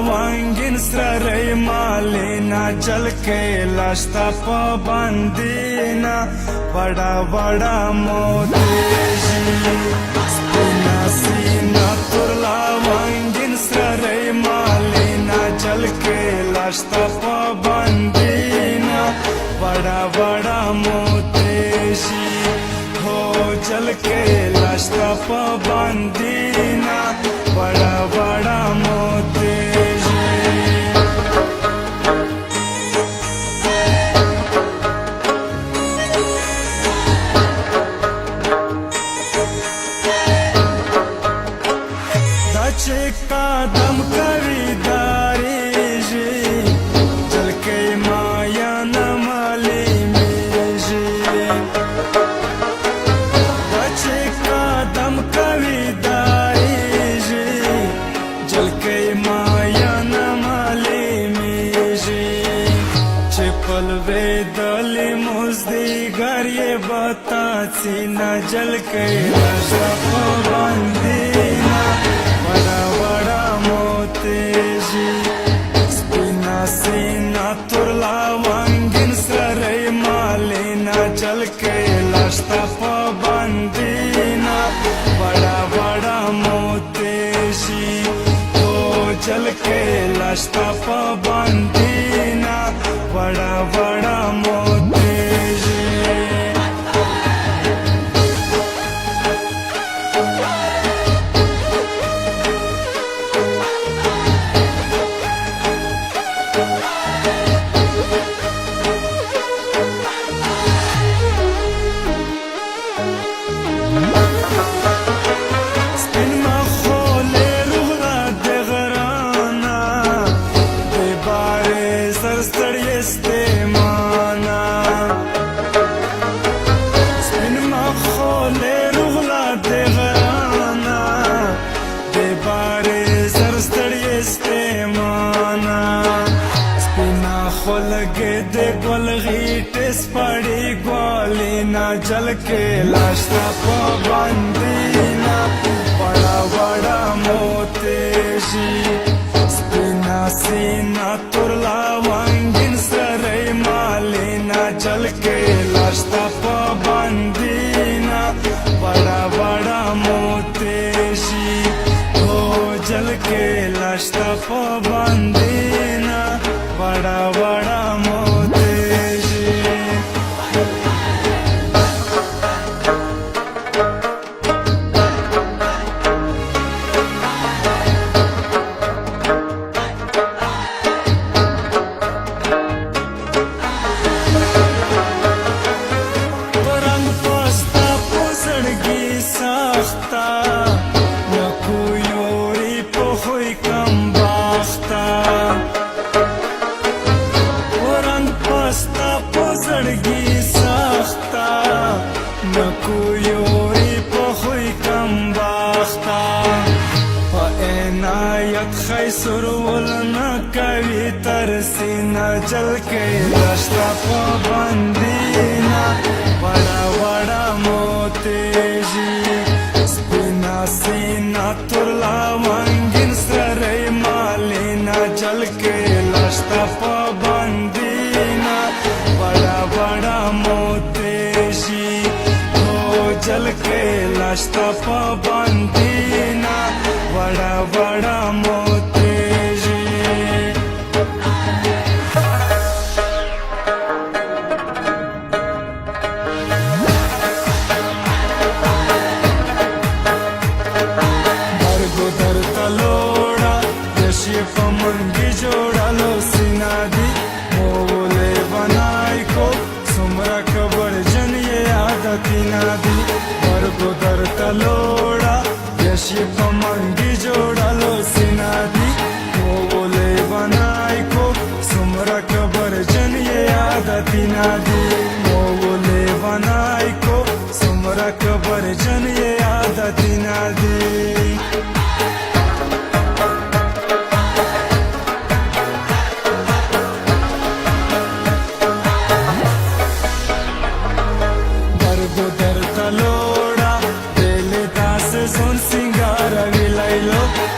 وانگین سره مالینا چل کے لاشتا پابندینا بڑا بڑا موتیجی سپینا سینا ترلا وانگین سره مالینا چل کے لاشتا پابندینا بڑا بڑا موتیجی ہو چل کے لاشتا پابندینا بڑا بڑا موتیجی دچے قدم کوي داریږي چل کې مایا نمالي میږي دچے قدم کوي داریږي چل کې مایا نمالي میږي چپل وېدلې مزدګار یې بتا سینا جل کې راشا باندینا بڑا بڑا موتیجی سپینا سینا ترلا وانگین سره مالینا چل کے لاشتا پابندینا بڑا بڑا موتیجی تو چل کے لاشتا پابندینا بڑا بڑا موتیجی خلګې د ګل غیټې سپړې ګولینا جل کې لاشتا پابندینا بڑا بڑا موتیجی سپینا سینا ترلا وانگین سره مالینا جل کې لاشتا پابندینا بڑا بڑا موتیجی ہو جل کې لاشتا پابندینا بڑا بڑا موتیجی رنگ پستا پوزړګي سختا نکو یوري په خوې کم باختا ستا پوزړګي سختا نکو یوري په خوې کم باختا په عنایت خیسر ولنا کوي تر سینا جل کې لاشتا پابندینا بڑا بڑا موتیجی سپینا سینا ترلا وانگین سره مالینا جل کې لاشتا پابندینا بڑا بڑا موتیجی ہو جل کے لاشتا پابندینا بڑا بڑا موتیجی درگو در تلوڑا یشی پمنگی جوڑا لو سینا دی مولے بنائی کو سمرا کبر جن یہ عادتینا دی درگو در تلوڑا یشی پمنگی جوڑا لو سینا دی مولے بنائی کو سمرا کبر جن یہ عادتینا دی مولے بنائی کو سمرا کبر جن یہ عادتینا دی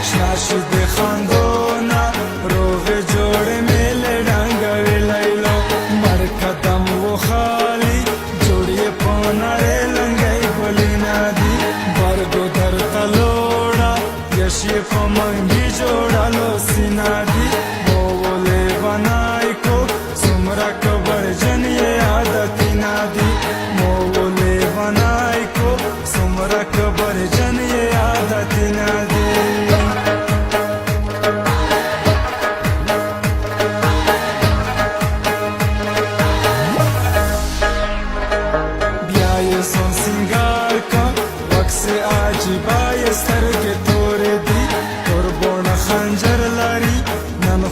شناشی د خاندونا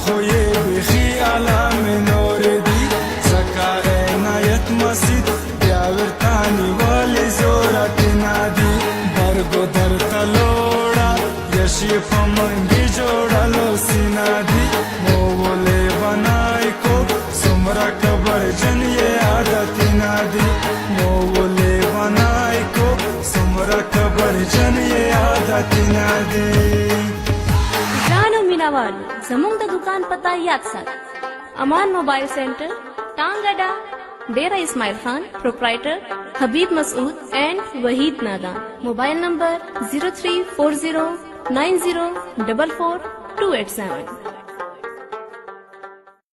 خوی بخی علام نور دی زکا عنایت مسجد بیاورتانی والی زورت نادی برگو در تلوڑا یشی پمنگی جوڑلو سینا دی موولے بنائی کو سمرا کبر جن یہ عادت نادی موولے بنائی کو سمرا کبر جن یہ عادت نادی जानो मीना वाल जमुंग द दुकान पता याद साथ अमान मोबाइल सेंटर टांगडा डेरा इस्माइल खान प्रोप्राइटर हबीब मसूद एंड वहीद नादान मोबाइल नंबर 034090444287